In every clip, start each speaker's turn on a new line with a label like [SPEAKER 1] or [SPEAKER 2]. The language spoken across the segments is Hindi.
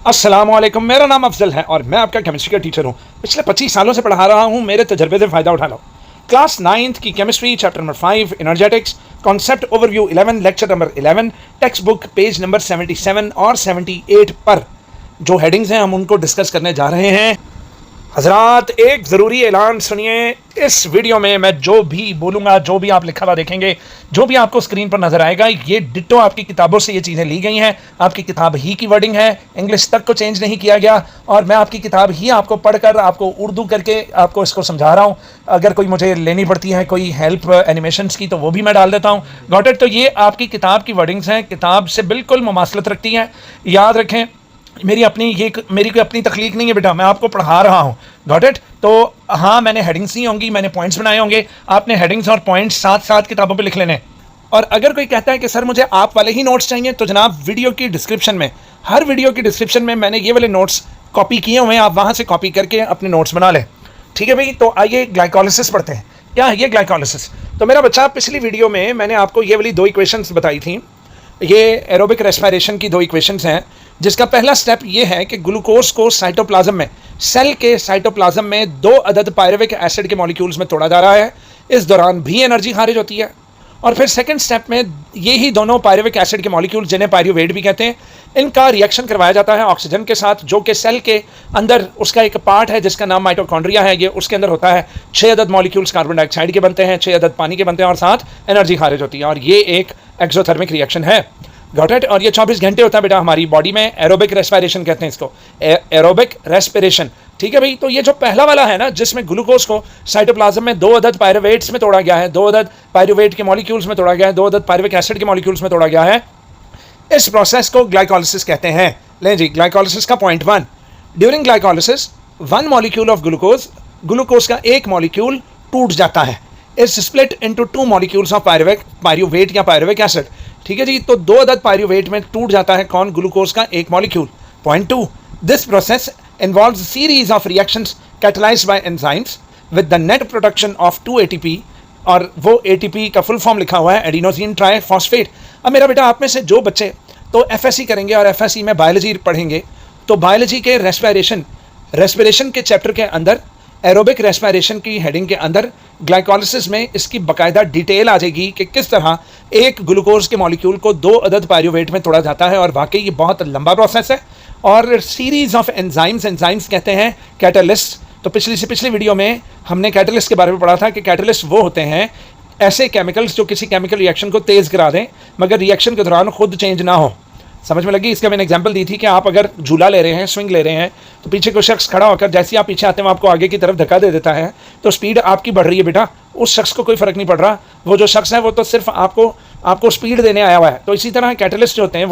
[SPEAKER 1] अस्सलामुअलैकुम, मेरा नाम अफजल है और मैं आपका केमिस्ट्री का टीचर हूँ। पिछले 25 सालों से पढ़ा रहा हूँ। मेरे तजर्बे से फ़ायदा उठा लो। क्लास 9th की chemistry chapter number 5 energetics concept overview 11 lecture number 11 text book page number 77 और 78 पर जो हेडिंग्स हैं हम उनको डिस्कस करने जा रहे हैं। हजरात, एक ज़रूरी ऐलान सुनिए। इस वीडियो में मैं जो भी बोलूँगा, जो भी आप लिखा हुआ देखेंगे, जो भी आपको स्क्रीन पर नज़र आएगा, ये डिट्टो आपकी किताबों से ये चीज़ें ली गई हैं। आपकी किताब ही की वर्डिंग है, इंग्लिश तक को चेंज नहीं किया गया और मैं आपकी किताब ही आपको पढ़कर आपको उर्दू करके आपको इसको समझा रहा हूँ। अगर कोई मुझे लेनी पड़ती है कोई हेल्प एनिमेशंस की तो वो भी मैं डाल देता हूँ। Got it? तो ये आपकी किताब की वर्डिंग्स हैं, किताब से बिल्कुल मुमासलत रखती हैं। याद रखें, मेरी कोई अपनी तख्लीक नहीं है बेटा, मैं आपको पढ़ा रहा हूँ। Got it? तो हाँ, मैंने हेडिंग्स नहीं होंगी, मैंने पॉइंट्स बनाए होंगे। आपने हेडिंग्स और पॉइंट्स साथ साथ किताबों पे लिख लेने। और अगर कोई कहता है कि सर मुझे आप वाले ही नोट्स चाहिए, तो जनाब वीडियो की डिस्क्रिप्शन में, हर वीडियो की डिस्क्रिप्शन में मैंने ये वाले नोट्स कॉपी किए हुए हैं। आप वहाँ से कॉपी करके अपने नोट्स बना लें। ठीक है भाई? तो आइए ग्लाइकोलिसिस पढ़ते हैं। क्या है ये ग्लाइकोलिसिस? तो मेरा बच्चा, पिछली वीडियो में मैंने आपको ये वाली 2 इक्वेशंस बताई थी। ये एरोबिक रेस्पिरेशन की 2 इक्वेशंस हैं, जिसका पहला स्टेप ये है कि ग्लूकोज को साइटोप्लाज्म में, सेल के साइटोप्लाज्म में 2 अदद पायरुविक एसिड के मॉलिक्यूल्स में तोड़ा जा रहा है। इस दौरान भी एनर्जी खारिज होती है। और फिर सेकंड स्टेप में ये ही दोनों पायरुविक एसिड के मॉलिक्यूल्स, जिन्हें पायरुवेट भी कहते हैं, इनका रिएक्शन करवाया जाता है ऑक्सीजन के साथ, जो कि सेल के अंदर उसका एक पार्ट है जिसका नाम माइटोकॉन्ड्रिया है। ये उसके अंदर होता है। 6 अदद मॉलिक्यूल्स कार्बन डाइऑक्साइड के बनते हैं, 6 अदद पानी के बनते हैं और साथ एनर्जी खारिज होती है। और ये एक एक्सोथर्मिक रिएक्शन है। Got it? और ये 24 घंटे होता है बेटा हमारी बॉडी में। एरोबिक रेस्पिरेशन कहते हैं इसको, एरोबिक रेस्पिरेशन। ठीक है भाई? तो ये जो पहला वाला है ना, जिसमें ग्लूकोज को साइटोप्लाज्म में 2 अदद पायरुवेट्स में तोड़ा गया है, 2 अदद पायरुवेट के मॉलिक्यूल्स में तोड़ा गया है, 2 अदद पायरुविक एसिड के मॉलिक्यूल्स में तोड़ा गया है, इस प्रोसेस को ग्लाइकोलिसिस कहते हैं। लें जी, ग्लाइकोलिसिस का point 1, during glycolysis 1 molecule of glucose का एक मॉलिक्यूल टूट जाता है, is split into 2 molecules of pyruvate या पायरुविक एसिड। ठीक है जी? तो 2 अदद पायरुवेट में टूट जाता है कौन? ग्लूकोज का एक molecule. Point 2, this process involves a series of reactions catalyzed by enzymes with the net production of 2 ATP, और वो ATP का फुल फॉर्म लिखा हुआ है एडिनोसिन ट्राइफॉस्फेट। अब मेरा बेटा, आप में से जो बच्चे तो FSC करेंगे और FSC में बायोलॉजी पढ़ेंगे, तो बायोलॉजी के रेस्पिरेशन के चैप्टर के अंदर, एरोबिक रेस्पिरेशन की हेडिंग के अंदर ग्लाइकोलिसिस में इसकी बाकायदा डिटेल आ जाएगी कि किस तरह एक ग्लूकोज के मॉलिक्यूल को 2 अदद पायरुवेट में तोड़ा जाता है। और वाकई ये बहुत लंबा प्रोसेस है। और सीरीज ऑफ एंजाइम्स कहते हैं कैटलिस्ट। तो पिछली वीडियो में हमने कैटलिस्ट के बारे में पढ़ा था कि कैटलिस्ट वो होते हैं ऐसे केमिकल्स जो किसी केमिकल रिएक्शन को तेज़ करा दें मगर रिएक्शन के दौरान खुद चेंज ना हो। समझ में लगी? इसका मैंने एग्जांपल दी थी कि आप अगर झूला ले रहे हैं, स्विंग ले रहे हैं, तो पीछे कोई शख्स खड़ा होकर जैसे आप पीछे आते हैं वो आपको आगे की तरफ धक्का दे देता है, तो स्पीड आपकी बढ़ रही है बेटा, उस शख्स को कोई फ़र्क नहीं पड़ रहा। वो जो शख्स है वो तो सिर्फ आपको स्पीड देने आया हुआ है। तो इसी तरह कैटलिस्ट जो होते हैं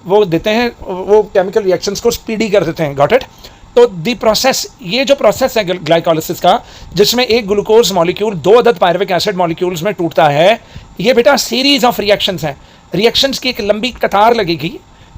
[SPEAKER 1] वो देते हैं, वो केमिकल रिएक्शंस को स्पीडी कर देते हैं। Got it? तो दी प्रोसेस, ये जो प्रोसेस है ग्लाइकोलिसिस का, जिसमें एक ग्लूकोज मॉलिक्यूल 2 अदद पायरुविक एसिड मॉलिक्यूल्स में टूटता है, ये बेटा सीरीज ऑफ रिएक्शंस हैं। रिएक्शंस की एक लंबी कतार लगेगी,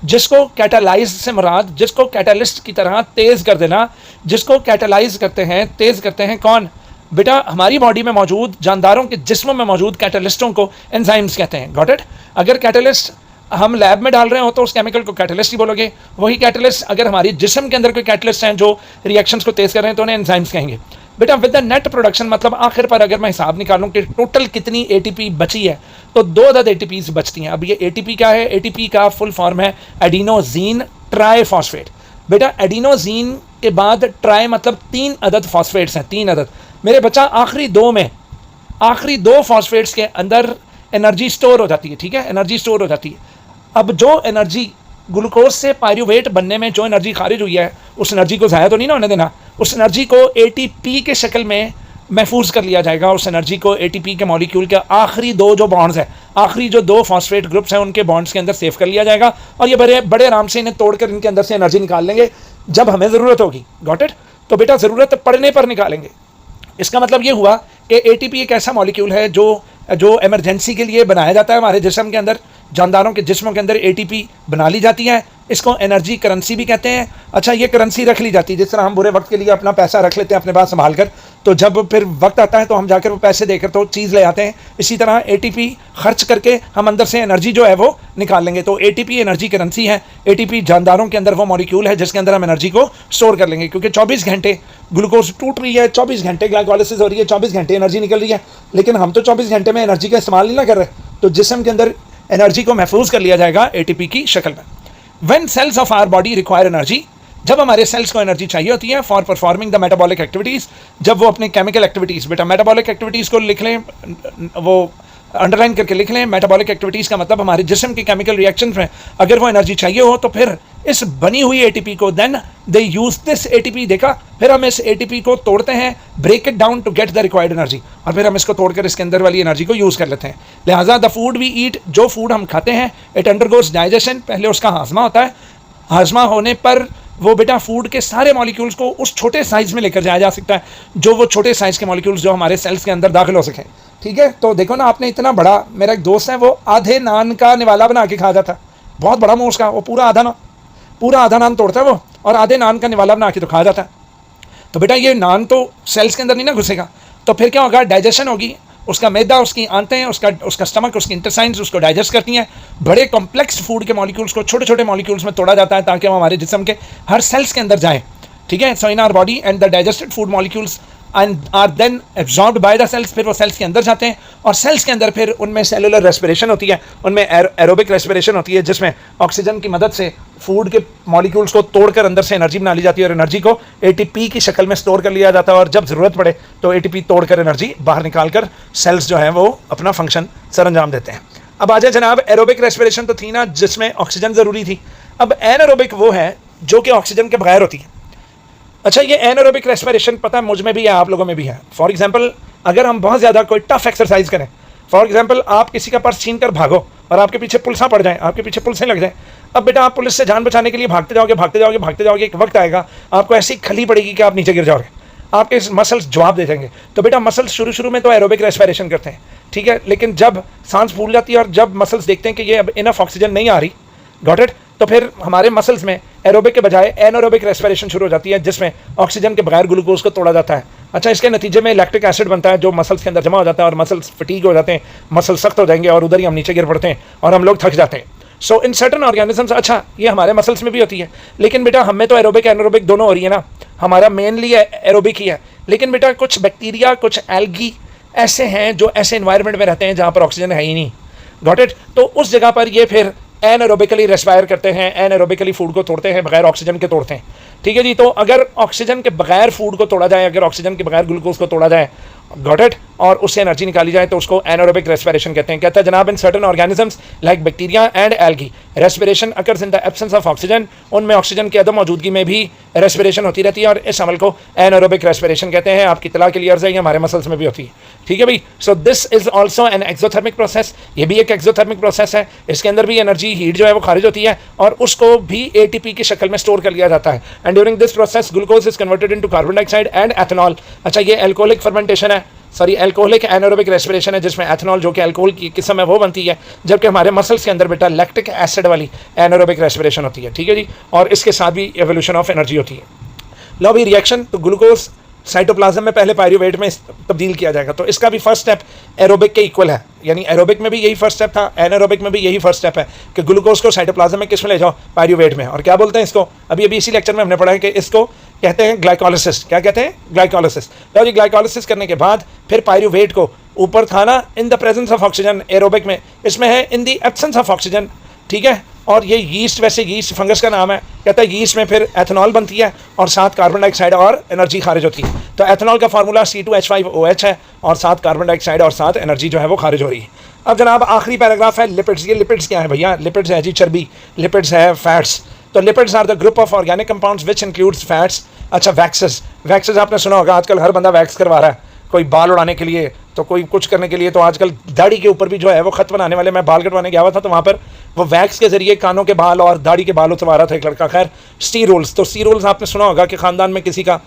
[SPEAKER 1] जिसको कैटालाइज से मुराद, जिसको कैटलिस्ट की तरह तेज़ कर देना, जिसको कैटालाइज करते हैं, तेज़ करते हैं कौन? बेटा, हमारी बॉडी में मौजूद, जानदारों के जिस्मों में मौजूद कैटलिस्टों को एंजाइम्स कहते हैं। Got it? अगर कैटलिस्ट हम लैब में डाल रहे हो तो उस केमिकल को कैटलिस्ट ही बोलोगे। वही कैटलिस्ट अगर हमारी जिस्म के अंदर कोई कैटलिस्ट हैं जो रिएक्शंस को तेज़ कर रहे हैं तो उन्हें एंजाइम्स कहेंगे। बेटा, विद द नेट प्रोडक्शन, मतलब आखिर पर अगर मैं हिसाब निकालूं कि टोटल कितनी ATP बची है, तो 2 अदद ATPs बचती हैं। अब ये ATP क्या है? ATP का फुल फॉर्म है एडिनोसिन ट्राइफॉस्फेट। बेटा, एडिनोसिन के बाद ट्राई मतलब 3 अदद फॉस्फेट्स हैं, 3 अदद। मेरे बच्चा, आखिरी 2 फॉस्फेट्स के अंदर एनर्जी स्टोर हो जाती है। ठीक है? एनर्जी स्टोर हो जाती है। अब जो एनर्जी ग्लूकोज से पायरुवेट बनने में जो एनर्जी खारिज हुई है, उस एनर्जी को ज़ाया तो नहीं ना होने देना। उस एनर्जी को ATP के शक्ल में महफूज कर लिया जाएगा। उस एनर्जी को ATP के मॉलिक्यूल के आखिरी 2 जो बॉन्ड्स हैं, आखिरी जो 2 फॉस्फेट ग्रुप्स हैं, उनके बॉन्ड्स के अंदर सेव कर लिया जाएगा। और ये बड़े आराम से इन्हें तोड़कर इनके अंदर से एनर्जी निकाल लेंगे जब हमें ज़रूरत होगी। Got it? तो बेटा, ज़रूरत पड़ने पर निकालेंगे। इसका मतलब ये हुआ कि ATP एक ऐसा मॉलिक्यूल है जो इमरजेंसी के लिए बनाया जाता है हमारे जिस्म के अंदर। जानदारों के जिस्मों के अंदर ATP बना ली जाती है, इसको एनर्जी करेंसी भी कहते हैं। अच्छा, ये करेंसी रख ली जाती है, जिस तरह हम बुरे वक्त के लिए अपना पैसा रख लेते हैं अपने पास संभाल कर, तो जब फिर वक्त आता है तो हम जाकर वो पैसे देकर तो चीज़ ले आते हैं। इसी तरह ATP खर्च करके हम अंदर से एनर्जी जो है वो निकाल लेंगे। तो ATP एनर्जी करेंसी है। ATP जानदारों के अंदर वो मॉलिक्यूल है जिसके अंदर हम एनर्जी को स्टोर कर लेंगे, क्योंकि 24 घंटे ग्लूकोज टूट रही है, 24 घंटे ग्लाइकोलाइसिस हो रही है, 24 घंटे एनर्जी निकल रही है, लेकिन हम तो 24 घंटे में एनर्जी का इस्तेमाल नहीं ना कर रहे। तो जिस्म के अंदर एनर्जी को महफूज कर लिया जाएगा ATP की शक्ल में। When cells of our body require energy, जब हमारे सेल्स को एनर्जी चाहिए होती है for performing the metabolic activities, जब वो अपने केमिकल एक्टिविटीज़, बेटा मेटाबॉलिक एक्टिविटीज़ को लिख लें, वो अंडरलाइन करके लिख लें। मेटाबॉलिक एक्टिविटीज़ का मतलब हमारे जिस्म के केमिकल रिएक्शंस में अगर वो एनर्जी चाहिए हो तो फिर इस बनी हुई ATP को then they use this ATP, देखा, फिर हम इस ATP को तोड़ते हैं, break it down to get the required energy, और फिर हम इसको तोड़कर इसके अंदर वाली एनर्जी को यूज़ कर लेते हैं। लिहाजा द फूड वी ईट, जो फूड हम खाते हैं, इट अंडरगोज डाइजेशन, पहले उसका हाजमा होता है। हाजमा होने पर वो बेटा फूड के सारे मॉलिक्यूल्स को उस छोटे साइज़ में लेकर जाया जा सकता है, जो वो छोटे साइज़ के मॉलिक्यूल्स जो हमारे सेल्स के अंदर दाखिल हो सकें। ठीक है, तो देखो ना, आपने इतना बड़ा, मेरा एक दोस्त है वो आधे नान का निवाला बना के खा जाता है, बहुत बड़ा मुंह उसका, वो पूरा आधा नान तोड़ता है वो, और आधे नान का निवाला बना के तो खा जाता है। तो बेटा ये नान तो सेल्स के अंदर नहीं ना घुसेगा, तो फिर क्या होगा, डाइजेशन होगी, उसका मैदा, उसकी आंतें, उसका स्टमक, उसकी इंटेस्टाइन्स उसको डाइजेस्ट करती हैं। बड़े कॉम्प्लेक्स फूड के मॉलिक्यूल्स को छोटे छोटे मॉलिक्यूल्स में तोड़ा जाता है ताकि वो हमारे जिस्म के हर सेल्स के अंदर जाए। ठीक है, so in our body and the digested food molecules and are then absorbed by the cells, फिर वो सेल्स के अंदर जाते हैं, और सेल्स के अंदर फिर उनमें सेलुलर रेस्पिरेशन होती है, उनमें एरोबिक रेस्पिरेशन होती है, जिसमें ऑक्सीजन की मदद से फूड के मॉलिक्यूल्स को तोड़कर अंदर से एनर्जी बना ली जाती है, और एनर्जी को ATP की शक्ल में स्टोर कर लिया जाता है, और जब ज़रूरत पड़े तो ATP तोड़कर एनर्जी बाहर निकाल कर सेल्स जो हैं वो अपना फंक्शन सर अंजाम देते हैं। अब आ जाए जनाब, एरोबिक रेस्पिरेशन तो थी ना जिसमें ऑक्सीजन ज़रूरी थी। अब एनारोबिक वो है जो कि ऑक्सीजन के बगैर होती है। अच्छा, ये एनारोबिक रेस्पिरेशन पता है मुझ में भी है, आप लोगों में भी है। फॉर एग्जांपल, अगर हम बहुत ज़्यादा कोई टफ एक्सरसाइज करें, फॉर एग्जांपल आप किसी का पर्स छीन कर भागो और आपके पीछे पुलिसा पड़ जाए, आपके पीछे पुलिसें लग जाए, अब बेटा आप पुलिस से जान बचाने के लिए भागते जाओगे, एक वक्त आएगा आपको ऐसी खली पड़ेगी कि आप नीचे गिर जाओगे, आपके मसल्स जवाब दे देंगे। तो बेटा मसल्स शुरू में तो एरोबिक रेस्पिरेशन करते हैं, ठीक है, लेकिन जब सांस फूल जाती है और जब मसल्स देखते हैं कि ये अब इनफ ऑक्सीजन नहीं आ रही, गॉट इट, तो फिर हमारे मसल्स में एरोबिक के बजाय एनारोबिक रेस्पिरेशन शुरू हो जाती है, जिसमें ऑक्सीजन के बगैर ग्लूकोज को तोड़ा जाता है। अच्छा, इसके नतीजे में लैक्टिक एसिड बनता है जो मसल्स के अंदर जमा हो जाता है, और मसल्स फटीग हो जाते हैं, मसल सख्त हो जाएंगे और उधर ही हम नीचे गिर पड़ते हैं और हम लोग थक जाते हैं। सो इन सर्टन ऑर्गेनिजम्स, अच्छा ये हमारे मसल्स में भी होती है, लेकिन बेटा हमें तो एरोबिक एनारोबिक दोनों हो रही है ना, हमारा मेनली एरोबिक ही है, लेकिन बेटा कुछ बैक्टीरिया, कुछ एल्गी ऐसे हैं जो ऐसे इन्वायरमेंट में रहते हैं जहाँ पर ऑक्सीजन है ही नहीं, गॉट इट, तो उस जगह पर ये फिर एनारोबिकली रेस्पायर करते हैं, एनारोबिकली फूड को तोड़ते हैं, बगैर ऑक्सीजन के तोड़ते हैं। ठीक है जी, तो अगर ऑक्सीजन के बगैर फूड को तोड़ा जाए, अगर ऑक्सीजन के बगैर ग्लूकोज को तोड़ा जाए, गॉट इट, और उससे एनर्जी निकाली जाए, तो उसको एनारोबिक रेस्पिरेशन कहते हैं। कहता है जनाब, in certain organisms like bacteria and algae respiration occurs in the absence of oxygen, उनमें ऑक्सीजन की अदम मौजूदगी में भी रेस्पिरेशन होती रहती है, और इस अमल को एनारोबिक रेस्पिरेशन कहते हैं। आपकी इत्तला के लिए अर्ज़ है, ये हमारे मसल्स में भी होती है। ठीक है भाई, so this is also an exothermic process, ये भी एक एक्सोथर्मिक प्रोसेस है, इसके अंदर भी एनर्जी, हीट जो है वो खारिज होती है, और उसको भी ATP की शक्ल में स्टोर कर लिया जाता है। And during this process glucose is converted into carbon dioxide and ethanol. अच्छा, ये एल्कोहलिक फर्मेंटेशन है, सॉरी एल्कोहलिक एनारोबिक रेस्पिरेशन है, जिसमें एथनॉल जो कि अल्कोहल की किस्म है वो बनती है, जबकि हमारे मसल्स के अंदर बेटा लैक्टिक एसिड वाली एनारोबिक रेस्पिरेशन होती है। ठीक है जी, और इसके साथ भी एवोल्यूशन ऑफ एनर्जी होती है। लो भी रिएक्शन, तो ग्लूकोज साइटोप्लाज्म में पहले पायरूवेट में तब्दील किया जाएगा, तो इसका भी फर्स्ट स्टेप एरोबिक के इक्वल है, यानी एरोबिक में भी यही फर्स्ट स्टेप था, एनारोबिक में भी यही फर्स्ट स्टेप है कि ग्लूकोज को साइटोप्लाज्म में किस में ले जाओ, पायरूवेट में। और क्या बोलते हैं इसको, अभी इसी लेक्चर में हमने पढ़ा है कि इसको कहते हैं ग्लाइकोलिसिस। क्या कहते हैं? ग्लाइकोलिसिस। तो जी ग्लाइकोलिसिस करने के बाद फिर पायरूवेट को ऊपर था ना in the presence of oxygen, aerobic में, इसमें है in the absence of oxygen. ठीक है, और ये यीस्ट, वैसे यीस्ट फंगस का नाम है, कहता है यीस्ट में फिर एथनॉल बनती है और साथ कार्बन डाइऑक्साइड और एनर्जी खारिज होती है। तो एथनॉल का फार्मूला C2H5OH है, और साथ कार्बन डाइऑक्साइड और साथ एनर्जी जो है वो खारिज हो रही है। अब जनाब आखिरी पैराग्राफ है लिपिड्स। ये लिपिड्स क्या है भैया? लिपिड्स है जी चर्बी, लिपिड्स है फैट्स। तो lipids are the group of organic compounds which includes fats. अच्छा, वैक्सेस, वैक्सेस आपने सुना होगा, आजकल हर बंदा वैक्स करवा रहा है, कोई बाल उड़ाने के लिए, तो कोई कुछ करने के लिए, तो आजकल दाढ़ी के ऊपर भी जो है वो खत बनाने वाले, मैं बाल कटवाने गया हुआ था तो वहाँ पर वो वैक्स के जरिए कानों के बाल और दाढ़ी के बाल उतरवा रहा था एक लड़का। खैर स्टीरोल्स, तो स्टीरोल्स आपने सुना होगा कि ख़ानदान में किसी का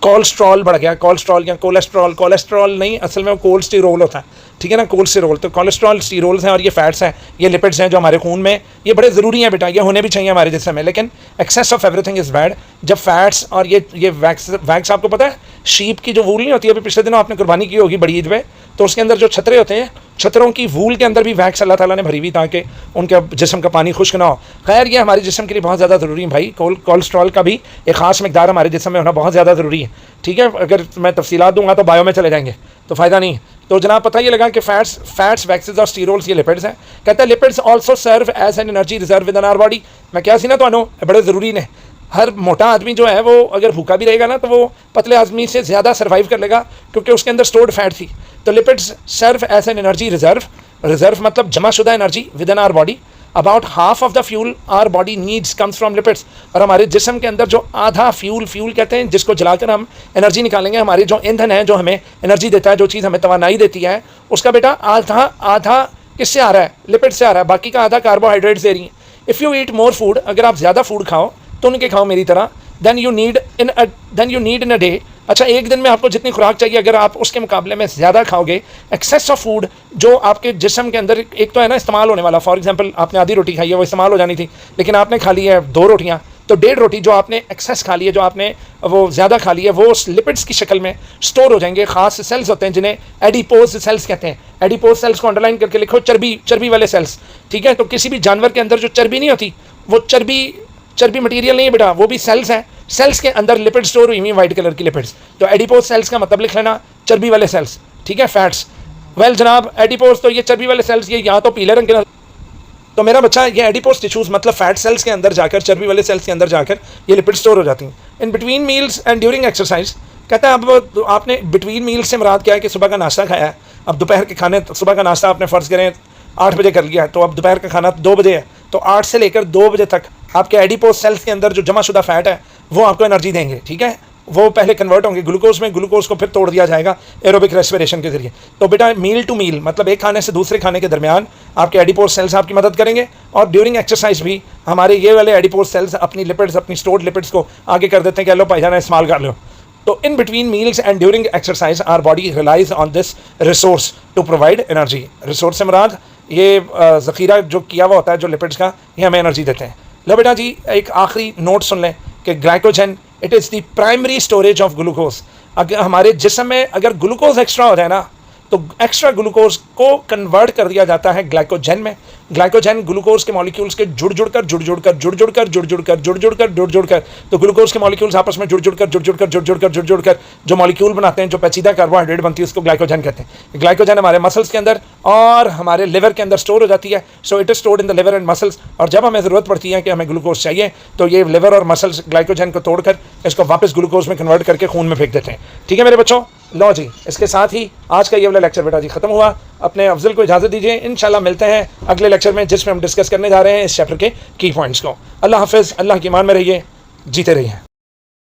[SPEAKER 1] कोलेस्ट्रॉल बढ़ गया, कोलेस्ट्रॉल या कोलेस्ट्रॉल, कोलेस्ट्रॉल नहीं असल में वो कोलेस्टेरोल होता है, ठीक है ना, कोलेस्टेरोल। तो कोलेस्ट्रॉल स्टीरोल्स हैं और ये फैट्स हैं, ये लिपिड्स हैं जो हमारे खून में, ये बड़े ज़रूरी हैं बेटा, ये होने भी चाहिए हमारे जिस्म में, लेकिन excess of everything is bad. जब फैट्स और ये वैक्स आपको पता है शीप की जो वूल नहीं होती है, अभी पिछले दिनों आपने कुर्बानी की होगी बड़ी ईद में, तो उसके अंदर जो छतरे होते हैं, छतरों की वूल के अंदर भी वैक्स अल्लाह ताला ने भरी हुई ताकि उनके जिस्म का पानी खुश्क ना हो। खैर ये हमारे जिस्म के लिए बहुत ज़्यादा ज़रूरी है भाई, कोलेस्ट्रॉल का भी एक ख़ास मकदार हमारे जिस्म में होना बहुत ज़्यादा ज़रूरी है, ठीक है। अगर मैं तफसीलात दूंगा तो बायो में चले जाएंगे तो फ़ायदा नहीं। तो जनाब पता ये लगा कि फैट्स वैक्सेस और स्टीरोल्स ये लिपिड्स हैं। कहता है lipids also serve as an energy reserve within our body. मैं क्या सी ना तो बड़े ज़रूरी ने, हर मोटा आदमी जो है वो अगर भूखा भी रहेगा ना तो वो पतले आदमी से ज़्यादा सर्वाइव कर लेगा क्योंकि उसके अंदर स्टोर्ड फैट थी। तो lipids serve as an energy reserve मतलब जमाशुदा energy within our body. About half of the fuel our body needs comes from lipids. और हमारे जिस्म के अंदर जो आधा फ्यूल कहते हैं जिसको जलाकर हम एनर्जी निकालेंगे, हमारे जो ईंधन है जो हमें एनर्जी देता है, जो चीज़ हमें तवानाई देती है, उसका बेटा आधा किससे आ रहा है? लिपिड से आ रहा है, बाकी का आधा कार्बोहाइड्रेट से रही है। If you eat more food, अगर आप ज़्यादा फूड खाओ तो उनके खाओ मेरी तरह, then you need in a day, अच्छा एक दिन में आपको जितनी खुराक चाहिए अगर आप उसके मुकाबले में ज़्यादा खाओगे, एक्सेस ऑफ फूड जो आपके जिस्म के अंदर एक तो है ना इस्तेमाल होने वाला, फॉर एग्जांपल आपने आधी रोटी खाई है वो इस्तेमाल हो जानी थी, लेकिन आपने खा ली है 2 रोटियां, तो 1.5 रोटी जो आपने एक्सेस खा ली है, जो आपने वो ज़्यादा खा ली है, वो लिपिड्स की शक्ल में स्टोर हो जाएंगे। ख़ास सेल्स होते हैं जिन्हें एडिपोज सेल्स कहते हैं। एडिपोज सेल्स को अंडरलाइन करके लिखो, चर्बी वाले सेल्स, ठीक है। तो किसी भी जानवर के अंदर जो चर्बी नहीं होती वो चर्बी मटेरियल नहीं है बेटा, वो भी सेल्स हैं, सेल्स के अंदर लिपिड स्टोर हुई हुई वाइट कलर की लिपिड्स। तो एडिपोज सेल्स का मतलब लिख लेना चर्बी वाले सेल्स, ठीक है, फैट्स। वेल जनाब एडिपोज तो ये चर्बी वाले सेल्स, ये यहाँ तो पीले रंग के, तो मेरा बच्चा ये एडिपोज टिश्यूज मतलब फैट सेल्स के अंदर जाकर, चर्बी वाले सेल्स के अंदर जाकर ये लिपिड स्टोर हो जाती हैं। इन between meals and during exercise, कहता है अब आपने बिटवीन मील्स से मुराद क्या है कि सुबह का नाश्ता खाया है, अब दोपहर के खाने, सुबह का नाश्ता आपने फ़र्ज़ करें 8 बजे कर लिया है, तो अब दोपहर का खाना 2 बजे है, तो 8 से लेकर 2 बजे तक आपके एडिपोज सेल्स के अंदर जो जमाशुदा फैट है वो आपको एनर्जी देंगे, ठीक है। वो पहले कन्वर्ट होंगे ग्लूकोज में, ग्लूकोज को फिर तोड़ दिया जाएगा एरोबिक रेस्पिरेशन के जरिए। तो बेटा मील टू मील मतलब एक खाने से दूसरे खाने के दरमियान आपके एडिपोज सेल्स आपकी मदद करेंगे, और ड्यूरिंग एक्सरसाइज भी हमारे ये वाले एडिपोज सेल्स अपनी लिपिड्स, अपनी स्टोर्ड लिपिड्स को आगे कर देते हैं कि लो भाईजान इस्तेमाल कर लो। तो in between meals and during exercise our body relies on this resource to provide energy. Resource से मुराद ये ज़ख़ीरा जो किया हुआ होता है जो लिपिड्स का, ये हमें एनर्जी देते हैं। लो बेटा जी एक आखिरी नोट सुन लें कि glycogen it is the primary storage of glucose. अगर हमारे जिस्म में अगर ग्लूकोज एक्स्ट्रा हो जाए ना तो एक्स्ट्रा ग्लूकोज को कन्वर्ट कर दिया जाता है ग्लाइकोजन में। ग्लाइकोजन ग्लूकोज के मॉलिक्यूल्स के जुड़ जुड़कर तो ग्लूकोज के मॉलिक्यूल्स आपस में जुड़ जो मॉलिक्यूल बनाते हैं, जो पेचीदा कार्बोहाइड्रेट बनती है, उसको ग्लाइकोजन कहते हैं। ग्लाइकोजन हमारे मसल्स के अंदर और हमारे लिवर के अंदर स्टोर हो जाती है। So it is stored in the liver and muscles, और जब हमें ज़रूरत पड़ती है कि हमें ग्लूकोज चाहिए तो ये लिवर और मसल्स ग्लाइकोजन को तोड़कर इसको वापस ग्लूकोज में कन्वर्ट करके खून में फेंक देते हैं, ठीक है मेरे बच्चों। लो जी इसके साथ ही आज का ये वाला लेक्चर बेटा जी ख़त्म हुआ। अपने अफजल को इजाज़त दीजिए, इंशाल्लाह मिलते हैं अगले लेक्चर में जिसमें हम डिस्कस करने जा रहे हैं इस चैप्टर के की पॉइंट्स को। अल्लाह हाफ़िज़, अल्लाह की ईमान में रहिए, जीते रहिए।